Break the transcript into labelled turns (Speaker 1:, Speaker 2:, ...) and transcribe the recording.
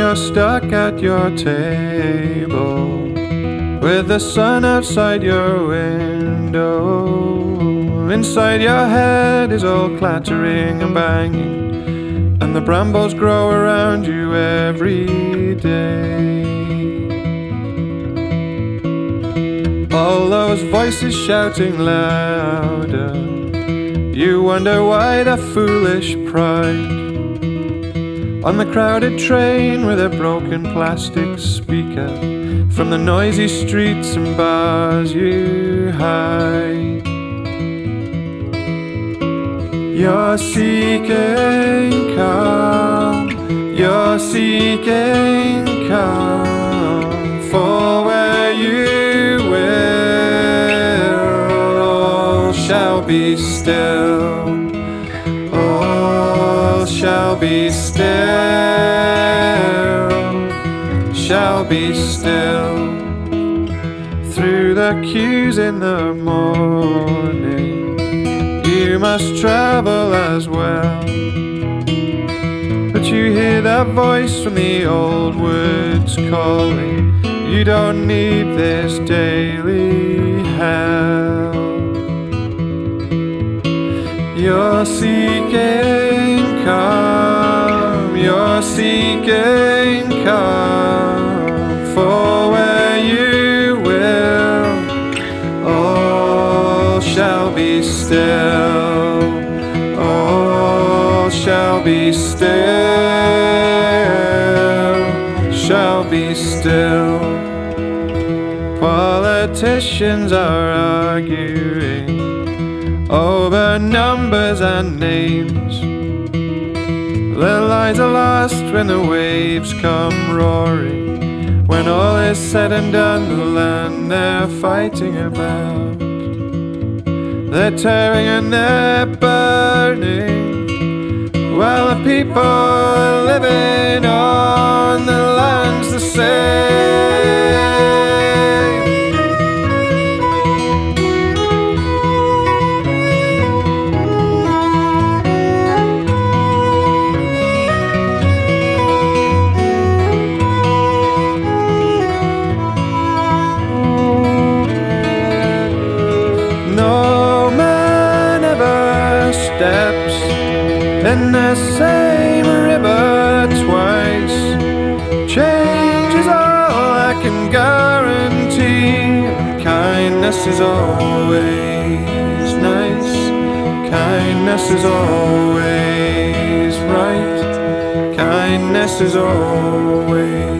Speaker 1: you're stuck at your table with the sun outside your window. Inside your head is all clattering and banging, and the brambles grow around you every day. All those voices shouting louder, you wonder why the foolish pride. On the crowded train with a broken plastic speaker, from the noisy streets and bars you hide. You're seeking calm, you're seeking calm, for where you will, all shall be still. All shall be still, shall be still. Through the queues in the morning, you must travel as well. But you hear that voice from the old woods calling, you don't need this daily hell. You're seeking calm, you're seeking calm, for where you will, all shall be still, all shall be still, shall be still. Politicians are arguing over numbers and names. Their lies are lost when the waves come roaring. When all is said and done, the land they're fighting about, they're tearing and they're burning, while the people living on the land's the same. Steps in the same river twice. Change is all I can guarantee. Kindness is always nice. Kindness is always right. Kindness is always